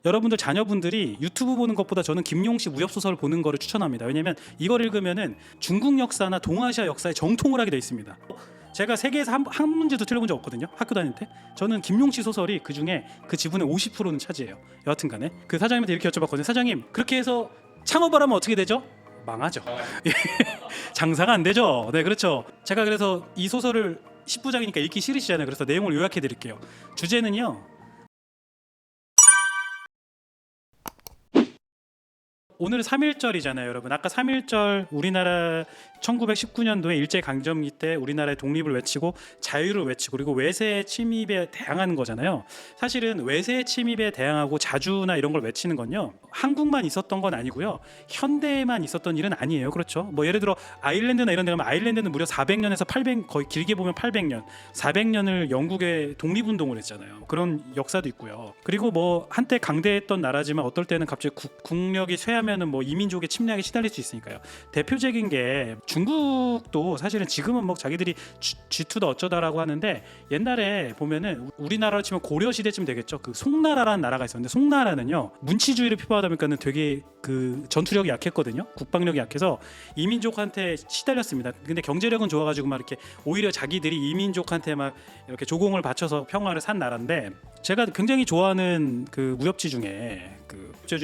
여러분들 자녀분들이 유튜브 보는 것보다 저는 김용시 무협소설 보는 거를 추천합니다. 왜냐면 이걸 읽으면은 중국 역사나 동아시아 역사에 정통을 하게 돼 있습니다. 제가 세계에서 한 문제도 틀려본 적 없거든요. 학교 다닐 때. 저는 김용시 소설이 그중에 그 지분의 50%는 차지해요. 여하튼 간에 그 사장님한테 이렇게 여쭤봤거든요. 사장님, 그렇게 해서 창업을 하면 어떻게 되죠? 망하죠. 장사가 안 되죠. 네, 그렇죠. 제가 그래서 이 소설을 10부작이니까 읽기 싫으시잖아요. 그래서 내용을 요약해 드릴게요. 주제는요, 오늘 3.1절이잖아요, 여러분. 아까 3.1절 우리나라 1919년도에 일제강점기 때 우리나라의 독립을 외치고 자유를 외치고 그리고 외세 침입에 대항하는 거잖아요. 사실은 외세 침입에 대항하고 자주나 이런 걸 외치는 건요, 한국만 있었던 건 아니고요, 현대에만 있었던 일은 아니에요. 그렇죠. 뭐 예를 들어 아일랜드나 이런 데 가면 아일랜드는 무려 400년에서 800, 거의 길게 보면 800년, 400년을 영국의 독립운동을 했잖아요. 그런 역사도 있고요. 그리고 뭐 한때 강대했던 나라지만 어떨 때는 갑자기 국력이 쇠하면은 뭐 이민족의 침략에 시달릴 수 있으니까요. 대표적인 게 중국도 사실은 지금은 뭐 자기들이 G2다 어쩌다라고 하는데, 옛날에 보면은 우리나라로 치면 고려 시대쯤 되겠죠. 그 송나라라는 나라가 있었는데, 송나라는요 문치주의를 표방하다 보니까는 되게 그 전투력이 약했거든요. 국방력이 약해서 이민족한테 시달렸습니다. 근데 경제력은 좋아가지고 막 이렇게 오히려 자기들이 이민족한테 막 이렇게 조공을 바쳐서 평화를 산 나라인데, 제가 굉장히 좋아하는 그 무협지 중에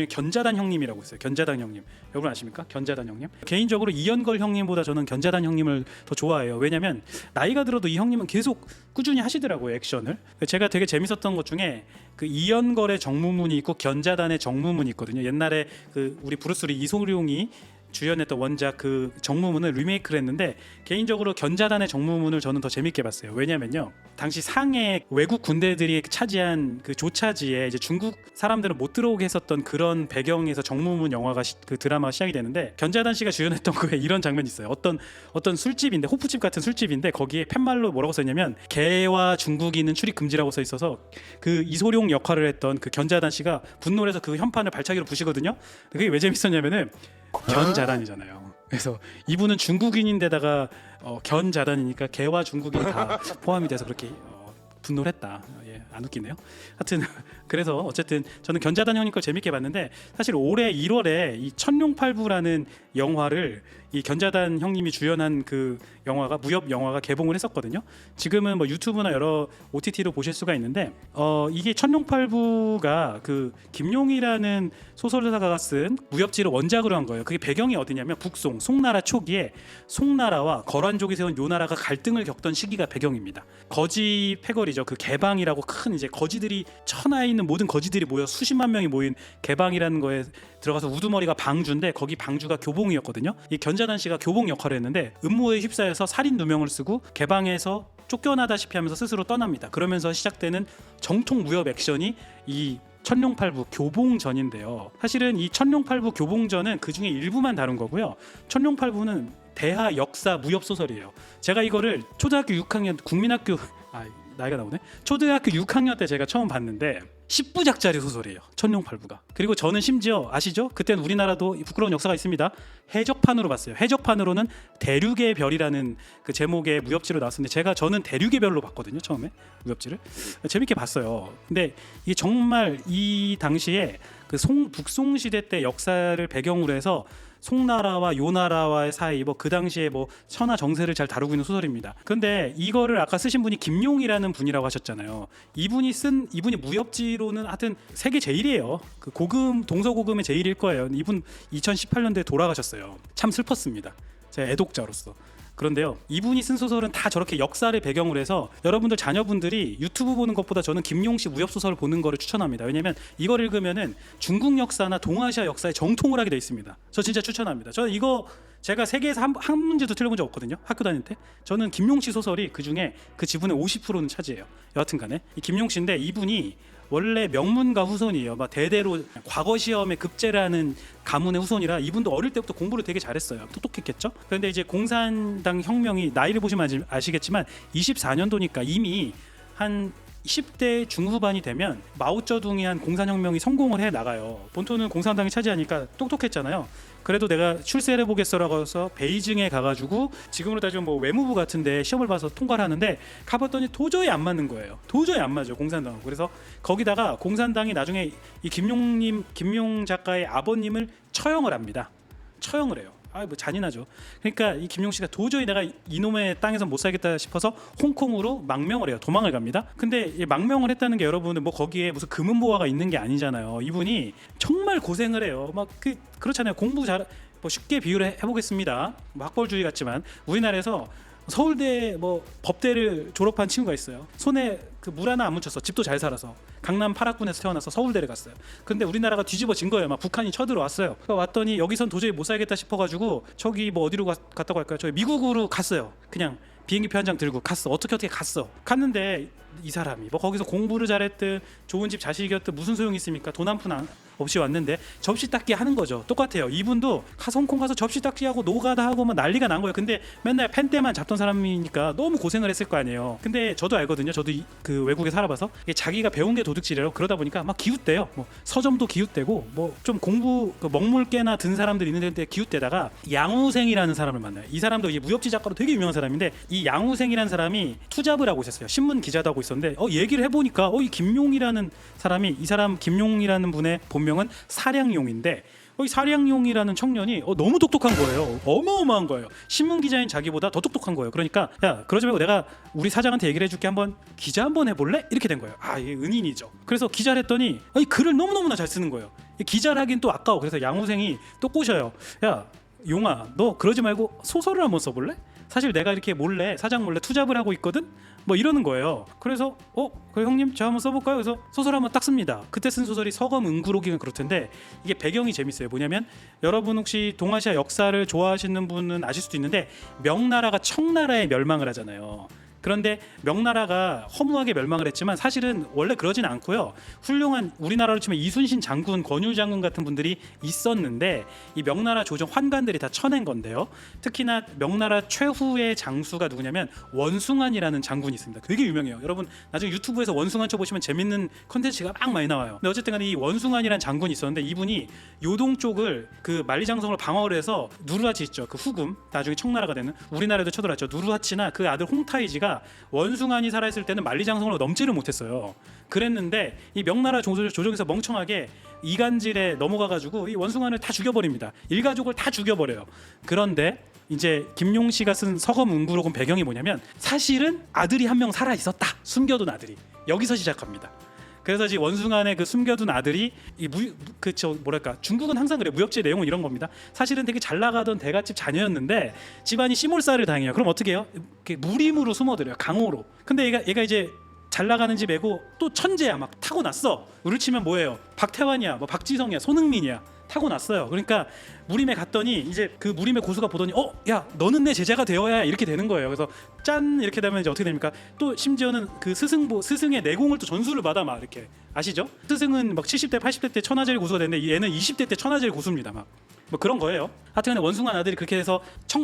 견자단 형님이라고 있어요. 견자단 형님, 여러분 아십니까? 견자단 형님. 개인적으로 이연걸 형님보다 저는 견자단 형님을 더 좋아해요. 왜냐면 나이가 들어도 이 형님은 계속 꾸준히 하시더라고요, 액션을. 제가 되게 재밌었던 것 중에 그 이연걸의 정무문이 있고 견자단의 정무문이 있거든요. 옛날에 그 우리 브루스리 이소룡이 주연했던 원작 그 정무문을 리메이크를 했는데, 개인적으로 견자단의 정무문을 저는 더 재밌게 봤어요. 왜냐면요, 당시 상해 외국 군대들이 차지한 그 조차지에 이제 중국 사람들은 못 들어오게 했었던 그런 배경에서 정무문 영화가 그 드라마가 시작이 되는데, 견자단 씨가 주연했던 거에 이런 장면이 있어요. 어떤 술집인데, 호프집 같은 술집인데, 거기에 팻말로 뭐라고 써있냐면 개와 중국인은 출입 금지라고 써 있어서, 그 이소룡 역할을 했던 그 견자단 씨가 분노를 해서 그 현판을 발차기로 부시거든요. 그게 왜 재밌었냐면은 견자단이잖아요. 그래서 이분은 중국인인데다가 견자단이니까 개와 중국인이 다 포함이 돼서 그렇게 분노를 했다. 예, 안 웃기네요. 하여튼 그래서 어쨌든 저는 견자단 형님 걸 재밌게 봤는데, 사실 올해 1월에 이 천룡팔부라는 영화를 이 견자단 형님이 주연한 그 영화가, 무협 영화가 개봉을 했었거든요. 지금은 뭐 유튜브나 여러 OTT로 보실 수가 있는데, 이게 천룡팔부가 그 김용이라는 소설가가 쓴 무협지를 원작으로 한 거예요. 그게 배경이 어디냐면 북송, 송나라 초기에 송나라와 거란족이 세운 요나라가 갈등을 겪던 시기가 배경입니다. 거지 패거리죠. 그 개방이라고 큰 이제 거지들이 천하에 있는 모든 거지들이 모여 수십만 명이 모인 개방이라는 거에 들어가서 우두머리가 방주인데, 거기 방주가 교봉이었거든요. 이 견자단 씨가 교봉 역할을 했는데 음모에 휩싸여서 살인 누명을 쓰고 개방에서 쫓겨나다시피 하면서 스스로 떠납니다. 그러면서 시작되는 정통 무협 액션이 이 천룡팔부 교봉전인데요. 사실은 이 천룡팔부 교봉전은 그 중에 일부만 다룬 거고요. 천룡팔부는 대하 역사 무협 소설이에요. 제가 이거를 초등학교 6학년 국민학교 나이가 나오네. 초등학교 6학년 때 제가 처음 봤는데 10부작짜리 소설이에요, 천룡팔부가. 그리고 저는 심지어 아시죠? 그때는 우리나라도 부끄러운 역사가 있습니다. 해적판으로 봤어요. 해적판으로는 대륙의 별이라는 그 제목의 무협지로 나왔었는데, 저는 대륙의 별로 봤거든요, 처음에 무협지를. 재밌게 봤어요. 근데 이게 정말 이 당시에 그 북송 시대 때 역사를 배경으로 해서 송나라와 요나라와의 사이, 뭐 그 당시에 뭐 천하 정세를 잘 다루고 있는 소설입니다. 그런데 이거를 아까 쓰신 분이 김용이라는 분이라고 하셨잖아요. 이분이 무협지로는 하여튼 세계 제일이에요. 그 고금, 동서고금의 제일일 거예요. 이분 2018년도에 돌아가셨어요. 참 슬펐습니다, 제 애독자로서. 그런데요, 이분이 쓴 소설은 다 저렇게 역사를 배경으로 해서 여러분들 자녀분들이 유튜브 보는 것보다 저는 김용시 무협소설을 보는 거를 추천합니다. 왜냐면 이걸 읽으면은 중국 역사나 동아시아 역사에 정통을 하게 돼 있습니다. 저 진짜 추천합니다. 저 이거 제가 세계에서 한 문제도 틀려본 적 없거든요, 학교 다닐 때. 저는 김용시 소설이 그중에 그 지분의 50%는 차지해요. 여하튼 간에 이 김용시인데, 이분이 원래 명문가 후손이에요. 막 대대로 과거 시험에 급제라는 가문의 후손이라 이분도 어릴 때부터 공부를 되게 잘했어요. 똑똑했겠죠. 그런데 이제 공산당 혁명이, 나이를 보시면 아시겠지만 24년도니까 이미 한 10대 중후반이 되면 마오쩌둥이 한 공산혁명이 성공을 해 나가요. 본토는 공산당이 차지하니까 똑똑했잖아요. 그래도 내가 출세를 해보겠어라고 해서 베이징에 가가지고 지금으로 따지면 뭐 외무부 같은데 시험을 봐서 통과를 하는데 가봤더니 도저히 안 맞는 거예요. 도저히 안 맞아요, 공산당하고. 그래서 거기다가 공산당이 나중에 이 김용 작가의 아버님을 처형을 합니다. 처형을 해요. 뭐 잔인하죠. 그러니까 이 김용 씨가 도저히 내가 이놈의 땅에서 못 살겠다 싶어서 홍콩으로 망명을 해요. 도망을 갑니다. 근데 이 망명을 했다는 게 여러분은 뭐 거기에 무슨 금은보화가 있는 게 아니잖아요. 이분이 정말 고생을 해요. 막 그렇잖아요. 공부 잘 뭐 쉽게 비유를 해보겠습니다. 뭐 학벌주의 같지만 우리나라에서 서울대 뭐 법대를 졸업한 친구가 있어요. 손에 그 물 하나 안 묻혔어. 집도 잘 살아서 강남 8학군에서 태어나서 서울대를 갔어요. 근데 우리나라가 뒤집어진 거예요. 막 북한이 쳐들어왔어요. 왔더니 여기선 도저히 못 살겠다 싶어가지고 저기 뭐 어디로 갔다고 할까요? 저기 미국으로 갔어요. 그냥 비행기표 한 장 들고 갔어. 어떻게 갔어. 갔는데 이 사람이 뭐 거기서 공부를 잘했든 좋은 집 자식이었든 무슨 소용이 있습니까? 돈 한 푼 없이 왔는데 접시 닦기 하는 거죠. 똑같아요. 이분도 홍콩 가서 접시 닦기하고 노가다 하고 막 난리가 난 거예요. 근데 맨날 펜대만 잡던 사람이니까 너무 고생을 했을 거 아니에요. 근데 저도 알거든요. 저도 그 외국에 살아봐서 자기가 배운 게 도둑질이라고 그러다 보니까 막 기웃대요. 뭐 서점도 기웃대고 뭐 좀 공부 그 먹물개나 든 사람들 있는 데 기웃대다가 양우생이라는 사람을 만나요. 이 사람도 이제 무협지 작가로 되게 유명한 사람인데 이 양우생이라는 사람이 투잡을 하고 있었어요. 신문 기자도 하고 있었는데 얘기를 해보니까 이 김용이라는 사람이 이 사람 김용이라는 분의 본명은 사량용인데 이 사량용이라는 청년이 너무 똑똑한 거예요. 어마어마한 거예요. 신문 기자인 자기보다 더 똑똑한 거예요. 그러니까 야 그러지 말고 내가 우리 사장한테 얘기를 해줄게 한번 기자 한번 해볼래? 이렇게 된 거예요. 이게 은인이죠. 그래서 기자를 했더니 글을 너무너무나 잘 쓰는 거예요. 기자를 하긴 또 아까워. 그래서 양우생이 또 꼬셔요. 야 용아 너 그러지 말고 소설을 한번 써볼래? 사실 내가 이렇게 몰래 사장 몰래 투잡을 하고 있거든? 뭐 이러는 거예요. 그래서 그래 형님 제가 한번 써볼까요? 그래서 소설 한번 딱 씁니다. 그때 쓴 소설이 서검은구록이면 그럴 텐데 이게 배경이 재밌어요. 뭐냐면 여러분 혹시 동아시아 역사를 좋아하시는 분은 아실 수도 있는데 명나라가 청나라에 멸망을 하잖아요. 그런데 명나라가 허무하게 멸망을 했지만 사실은 원래 그러진 않고요. 훌륭한 우리나라로 치면 이순신 장군, 권율 장군 같은 분들이 있었는데 이 명나라 조정 환관들이 다 쳐낸 건데요. 특히나 명나라 최후의 장수가 누구냐면 원숭안이라는 장군이 있습니다. 되게 유명해요. 여러분 나중에 유튜브에서 원숭안 쳐보시면 재밌는 컨텐츠가 막 많이 나와요. 근데 어쨌든 간에 이 원숭안이라는 장군이 있었는데 이분이 요동 쪽을 그 만리장성을 방어를 해서 누르하치 있죠. 그 후금 나중에 청나라가 되는 우리나라에도 쳐들어왔죠. 누르하치나 그 아들 홍타이지가 원숭안이 살아있을 때는 만리장성으로 넘지를 못했어요. 그랬는데 이 명나라 조정에서 멍청하게 이간질에 넘어가가지고 이 원숭안을 다 죽여버립니다. 일가족을 다 죽여버려요. 그런데 이제 김용 씨가 쓴 서검은구록은 배경이 뭐냐면 사실은 아들이 한 명 살아 있었다. 숨겨둔 아들이 여기서 시작합니다. 그래서 지금 원숭안의 그 숨겨둔 아들이 뭐랄까 중국은 항상 그래. 무협지의 내용은 이런 겁니다. 사실은 되게 잘 나가던 대갓집 자녀였는데 집안이 시몰살을 당해요. 그럼 어떻게 해요? 무림으로 숨어들어요. 강호로. 근데 얘가 이제 잘 나가는 집 애고 또 천재야. 막 타고났어. 우리 치면 뭐예요? 박태환이야, 뭐 박지성이야, 손흥민이야. 타고났어요. 그러니까 무림에 갔더니 이제 그 무림의 고수가 보더니 야 너는 내 제자가 되어야 이렇게 되는 거예요. 그래서 짠 이렇게 되면 이제 어떻게 됩니까? 또 심지어는 그 스승의 내공을 또 전수를 받아 막 이렇게 아시죠? 스승은 막 70대 80대 때 천하제일 고수가 됐는데 얘는 20대 때 천하제일 고수입니다. 막 뭐 그런 거예요. 하여튼 원숭안 아들이 그렇게 해서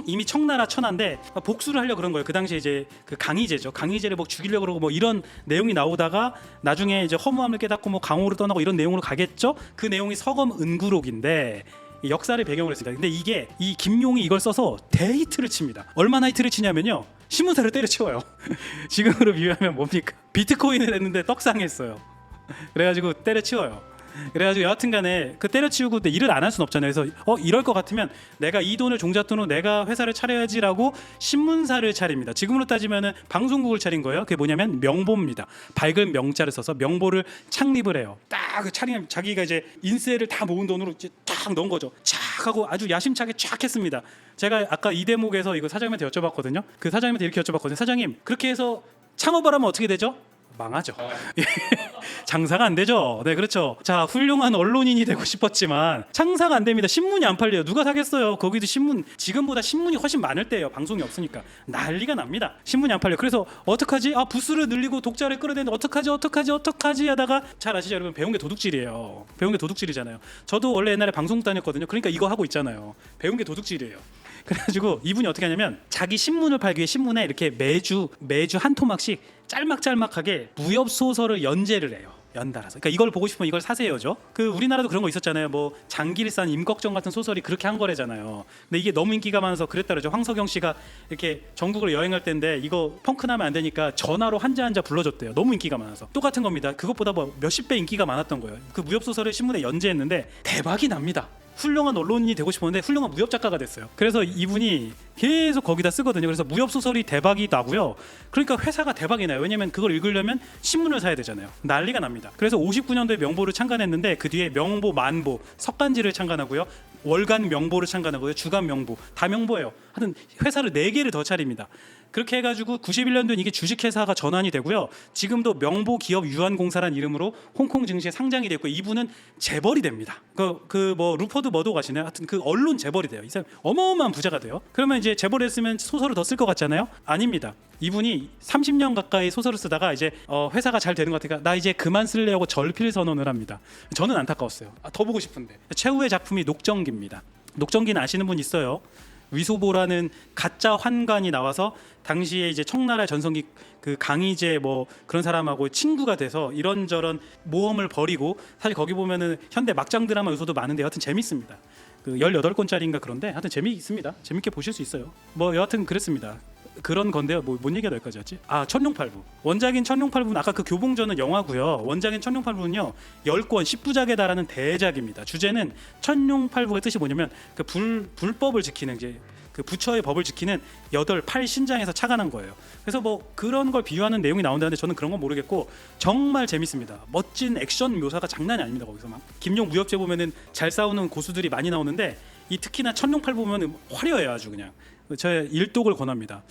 이미 청나라 천하인데 복수를 하려고 그런 거예요. 그 당시에 이제 그 강희제죠. 강희제를 뭐 죽이려고 그러고 뭐 이런 내용이 나오다가 나중에 이제 허무함을 깨닫고 뭐 강호로 떠나고 이런 내용으로 가겠죠. 그 내용이 서검은구록인데 역사를 배경으로 했습니다. 근데 이게 이 김용이 이걸 써서 대히트를 칩니다. 얼마나 히트를 치냐면요. 신문사를 때려치워요. 지금으로 비유하면 뭡니까? 비트코인을 했는데 떡상했어요. 그래가지고 때려치워요. 그래가지고 여하튼간에 그 때려치우고 일을 안 할 수는 없잖아요. 그래서 이럴 것 같으면 내가 이 돈을 종잣돈으로 내가 회사를 차려야지라고 신문사를 차립니다. 지금으로 따지면은 방송국을 차린 거예요. 그게 뭐냐면 명보입니다. 밝은 명자를 써서 명보를 창립을 해요. 딱 그 차리면 자기가 이제 인세를 다 모은 돈으로 이제 딱 넣은 거죠. 쫙 하고 아주 야심차게 쫙 했습니다. 제가 아까 이 대목에서 이거 사장님한테 여쭤봤거든요. 그 사장님한테 이렇게 여쭤봤거든요. 사장님 그렇게 해서 창업을 하면 어떻게 되죠? 망하죠. 장사가 안 되죠. 네, 그렇죠. 자, 훌륭한 언론인이 되고 싶었지만 장사가 안 됩니다. 신문이 안 팔려요. 누가 사겠어요? 거기도 신문 지금보다 신문이 훨씬 많을 때예요. 방송이 없으니까 난리가 납니다. 신문이 안 팔려. 그래서 어떡하지? 부수를 늘리고 독자를 끌어내는데 어떡하지 하다가 잘 아시죠, 여러분? 배운 게 도둑질이에요. 배운 게 도둑질이잖아요. 저도 원래 옛날에 방송국 다녔거든요. 그러니까 이거 하고 있잖아요. 배운 게 도둑질이에요. 그래가지고 이분이 어떻게 하냐면 자기 신문을 팔기 위해 신문에 이렇게 매주 한 토막씩 짤막짤막하게 무협 소설을 연재를 해요. 연달아서. 그러니까 이걸 보고 싶으면 이걸 사세요죠. 그 우리나라도 그런 거 있었잖아요. 뭐 장길산, 임꺽정 같은 소설이 그렇게 한 거래잖아요. 근데 이게 너무 인기가 많아서 그랬다 그러죠. 황석영 씨가 이렇게 전국을 여행할 때인데 이거 펑크 나면 안 되니까 전화로 한자 한자 불러줬대요. 너무 인기가 많아서. 똑같은 겁니다. 그것보다 뭐 몇십 배 인기가 많았던 거예요. 그 무협 소설을 신문에 연재했는데 대박이 납니다. 훌륭한 언론인이 되고 싶었는데 훌륭한 무협 작가가 됐어요. 그래서 이분이 계속 거기다 쓰거든요. 그래서 무협 소설이 대박이 나고요. 그러니까 회사가 대박이 나요. 왜냐면 그걸 읽으려면 신문을 사야 되잖아요. 난리가 납니다. 그래서 59년도에 명보를 창간했는데 그 뒤에 명보, 만보, 석간지를 창간하고요. 월간 명보를 창간하고요. 주간 명보, 다 명보예요. 하여튼 회사를 4개를 더 차립니다. 그렇게 해가지고 91년도에 이게 주식회사가 전환이 되고요. 지금도 명보기업 유한공사라는 이름으로 홍콩 증시에 상장이 됐고 이분은 재벌이 됩니다. 그 뭐 루퍼드 머도 가시네요. 하여튼 그 언론 재벌이 돼요. 이 사람 어마어마한 부자가 돼요. 그러면 이제 재벌했으면 소설을 더 쓸 것 같잖아요. 아닙니다. 이분이 30년 가까이 소설을 쓰다가 이제 회사가 잘 되는 것 같으니까 나 이제 그만 쓸래하고 절필 선언을 합니다. 저는 안타까웠어요. 더 보고 싶은데. 최후의 작품이 녹정기입니다. 녹정기는 아시는 분 있어요? 위소보라는 가짜 환관이 나와서 당시에 이제 청나라 전성기 그 강희제 뭐 그런 사람하고 친구가 돼서 이런저런 모험을 벌이고 사실 거기 보면은 현대 막장 드라마 요소도 많은데 여하튼 재밌습니다. 그 18권짜리인가 그런데 하여튼 재미있습니다. 재밌게 보실 수 있어요. 뭐 여하튼 그랬습니다. 그런 건데요. 뭔 얘기가 여기까지 했지? 천룡팔부. 원작인 천룡팔부는 아까 그 교봉전은 영화고요. 원작인 천룡팔부는요 10권 10부작에 달하는 대작입니다. 주제는 천룡팔부의 뜻이 뭐냐면 그 불법을 지키는 이제 그 부처의 법을 지키는 8신장에서 착안한 거예요. 그래서 뭐 그런 걸 비유하는 내용이 나온다는데 저는 그런 건 모르겠고 정말 재밌습니다. 멋진 액션 묘사가 장난이 아닙니다. 거기서 막 김용 무협제 보면은 잘 싸우는 고수들이 많이 나오는데 이 특히나 천룡팔부 보면 화려해요. 아주 그냥. 저 일독을 권합니다.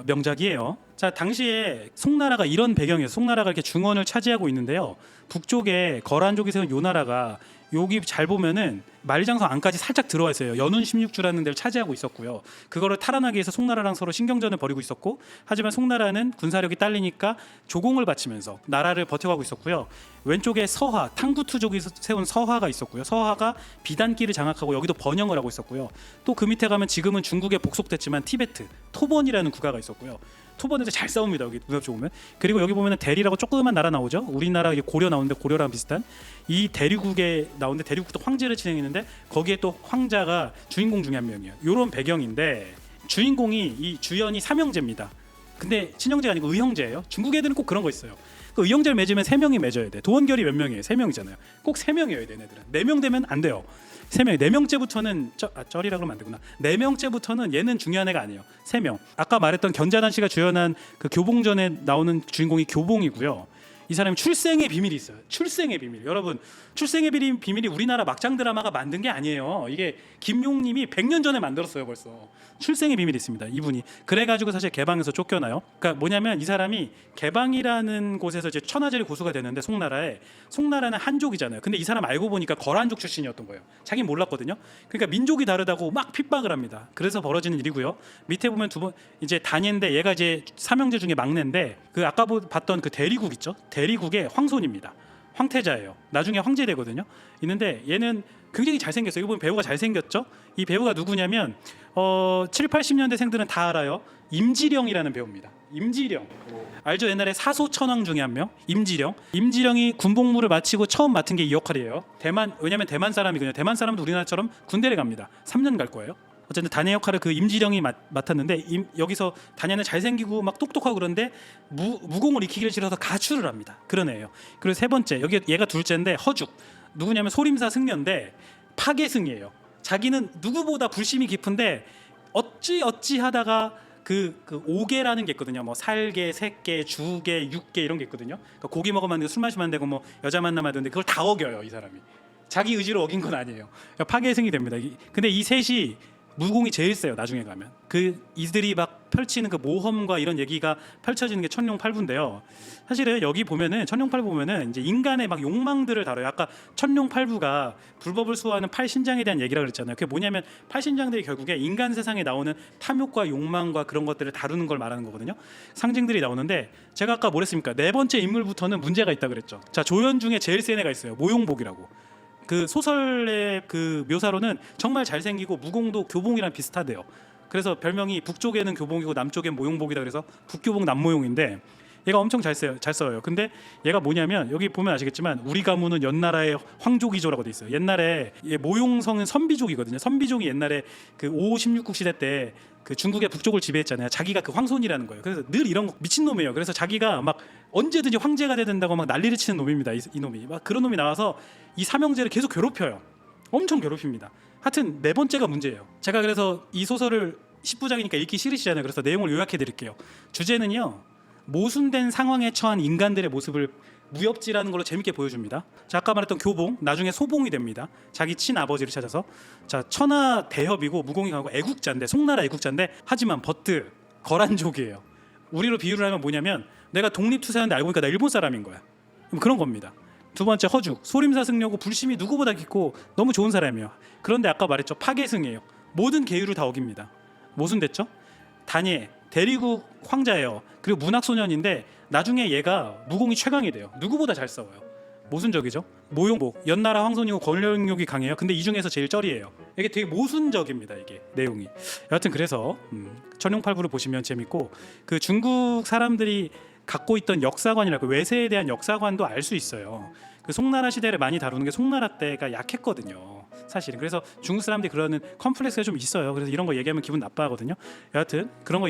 명작이에요. 자, 당시에 송나라가 이런 배경이에요. 송나라가 이렇게 중원을 차지하고 있는데요. 북쪽에 거란족이 세운 요나라가 여기 잘 보면은 만리장성 안까지 살짝 들어와 있어요. 연운 16주라는 데를 차지하고 있었고요. 그거를 탈환하기 위해서 송나라랑 서로 신경전을 벌이고 있었고, 하지만 송나라는 군사력이 딸리니까 조공을 바치면서 나라를 버텨가고 있었고요. 왼쪽에 서하, 탕구투족이 세운 서하가 있었고요. 서하가 비단기를 장악하고 여기도 번영을 하고 있었고요. 또 그 밑에 가면 지금은 중국에 복속됐지만 티베트, 토번이라는 국가가 있었고요. 토번에서 잘 싸웁니다. 여기 무협지 보면. 그리고 여기 보면은 대리라고 조그만 나라 나오죠. 우리나라 고려 나오는데 고려랑 비슷한 이 대리국에 나오는데 대리국도 황제를 진행했는데 거기에 또 황자가 주인공 중에 한 명이에요. 이런 배경인데 주인공이 이 주연이 삼형제입니다. 근데 친형제가 아니고 의형제예요. 중국 애들은 꼭 그런 거 있어요. 그 의형제를 맺으면 3명이 맺어야 돼. 도원결이 몇 명이에요? 3명이잖아요. 꼭 3명이어야 돼. 얘네들은 4명 되면 안 돼요. 3명, 4명째부터는 쩔이라 그러면 안 되구나. 4명째부터는 얘는 중요한 애가 아니에요. 3명. 아까 말했던 견자단 씨가 주연한 그 교봉전에 나오는 주인공이 교봉이고요. 이 사람이 출생의 비밀이 있어요. 출생의 비밀. 여러분, 출생의 비밀이 우리나라 막장 드라마가 만든 게 아니에요. 이게 김용님이 100년 전에 만들었어요. 벌써. 출생의 비밀이 있습니다. 이분이. 그래가지고 사실 개방에서 쫓겨나요. 그러니까 뭐냐면 이 사람이 개방이라는 곳에서 이제 천하제일 고수가 되는데 송나라는 한족이잖아요. 근데 이 사람 알고 보니까 거란족 출신이었던 거예요. 자기는 몰랐거든요. 그러니까 민족이 다르다고 막 핍박을 합니다. 그래서 벌어지는 일이고요. 밑에 보면 두 번 이제 단인데 얘가 이제 삼형제 중에 막내인데 그 아까 봤던 그 대리국 있죠. 대리국의 황손입니다. 황태자예요. 나중에 황제 되거든요. 있는데 얘는 굉장히 잘생겼어요. 이거 보면 배우가 잘생겼죠. 이 배우가 누구냐면 7, 80년대생들은 다 알아요. 임지령이라는 배우입니다. 임지령 알죠? 옛날에 사소천왕 중에 한 명 임지령이 군복무를 마치고 처음 맡은 게 이 역할이에요. 왜냐면 대만 사람이거든요. 대만 사람도 우리나라처럼 군대를 갑니다. 3년 갈 거예요. 어쨌든 단의 역할을 그 임지령이 맡았는데 여기서 단야는 잘생기고 막 똑똑하고 그런데 무공을 익히기를 싫어서 가출을 합니다. 그런 애예요. 그리고 세 번째 얘가 둘째인데 허죽 누구냐면 소림사 승려인데 파괴승이에요. 자기는 누구보다 불심이 깊은데 어찌 하다가 그 5개라는 게 있거든요. 뭐 살개, 새개, 주개, 육개 이런 게 있거든요. 그러니까 고기 먹으면 안 되고 술 마시면 안 되고 뭐 여자 만나면 안 되는데 그걸 다 어겨요. 이 사람이 자기 의지로 어긴 건 아니에요. 그러니까 파괴승이 됩니다. 근데 이 셋이 무공이 제일 세요. 나중에 가면 이들이 막 펼치는 그 모험과 이런 얘기가 펼쳐지는 게 천룡팔부인데요. 사실은 여기 보면은 천룡팔부 보면은 이제 인간의 막 욕망들을 다뤄요. 아까 천룡팔부가 불법을 수호하는 8신장에 대한 얘기라고 그랬잖아요. 그게 뭐냐면 8신장들이 결국에 인간 세상에 나오는 탐욕과 욕망과 그런 것들을 다루는 걸 말하는 거거든요. 상징들이 나오는데 제가 아까 뭐랬습니까? 네 번째 인물부터는 문제가 있다 그랬죠. 자, 조연 중에 제일 센 애가 있어요. 모용복이라고. 그 소설의 그 묘사로는 정말 잘생기고 무공도 교봉이랑 비슷하대요. 그래서 별명이 북쪽에는 교봉이고 남쪽엔 모용복이다. 그래서 북교봉 남모용인데 얘가 엄청 잘 써요. 근데 얘가 뭐냐면 여기 보면 아시겠지만 우리 가문은 연나라의 황족이조라고 돼 있어요. 옛날에 모용성은 선비족이거든요. 선비족이 옛날에 그 5, 16국 시대 때 그 중국의 북쪽을 지배했잖아요. 자기가 그 황손이라는 거예요. 그래서 늘 이런 거 미친 놈이에요. 그래서 자기가 막 언제든지 황제가 돼야 된다고 막 난리를 치는 놈입니다. 이 놈이 막 그런 놈이 나와서 이 삼형제를 계속 괴롭혀요. 엄청 괴롭힙니다. 하여튼 네 번째가 문제예요. 제가 그래서 이 소설을 10부작이니까 읽기 싫으시잖아요. 그래서 내용을 요약해 드릴게요. 주제는요, 모순된 상황에 처한 인간들의 모습을 무협지라는 걸로 재밌게 보여줍니다. 자, 아까 말했던 교봉, 나중에 소봉이 됩니다. 자기 친아버지를 찾아서. 자, 천하 대협이고 무공이 가고 애국자인데, 송나라 애국자인데, 하지만 버트 거란족이에요. 우리로 비유를 하면 뭐냐면 내가 독립투사였는데 알고 보니까 나 일본 사람인 거야. 그런 겁니다. 두 번째 허죽, 소림사 승려고 불심이 누구보다 깊고 너무 좋은 사람이에요. 그런데 아까 말했죠, 파괴승이에요. 모든 계율을 다 어깁니다. 모순됐죠? 단예, 대리국 황자예요. 그리고 문학소년인데 나중에 얘가 무공이 최강이 돼요. 누구보다 잘 싸워요. 모순적이죠? 모용복, 연나라 황손이고 권력욕이 강해요. 근데 이 중에서 제일 쩔이에요. 이게 되게 모순적입니다. 이게 내용이. 여하튼 그래서 천룡팔부를 보시면 재밌고, 그 중국 사람들이 갖고 있던 역사관이라고, 외세에 대한 역사관도 알 수 있어요. 그 송나라 시대를 많이 다루는 게 송나라 때가 약했거든요. 사실은. 그래서 중국 사람들이 그러는 컴플렉스가 좀 있어요. 그래서 이런 거 얘기하면 기분 나빠하거든요. 여하튼 그런 거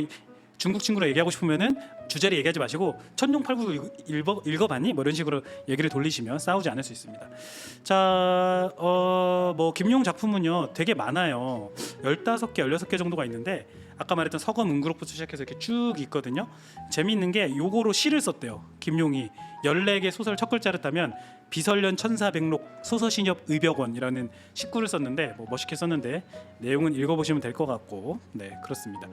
중국 친구랑 얘기하고 싶으면은 주제를 얘기하지 마시고 천룡팔부 읽어봤니? 뭐 이런 식으로 얘기를 돌리시면 싸우지 않을 수 있습니다. 자, 뭐 김용 작품은요 되게 많아요. 15개, 16개 정도가 있는데 아까 말했던 서검 은그록부터 시작해서 이렇게 쭉 있거든요. 재미있는 게 요거로 시를 썼대요. 김용이 14개 소설 첫 글자를 따면 비설련 천사백록 소서신협 의벽원이라는 식구를 썼는데, 뭐 멋있게 썼는데 내용은 읽어보시면 될 것 같고, 네, 그렇습니다.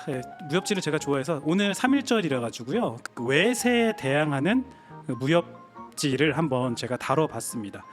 네, 무협지를 제가 좋아해서 오늘 3.1절이라 가지고요, 그 외세에 대항하는 그 무협지를 한번 제가 다뤄봤습니다.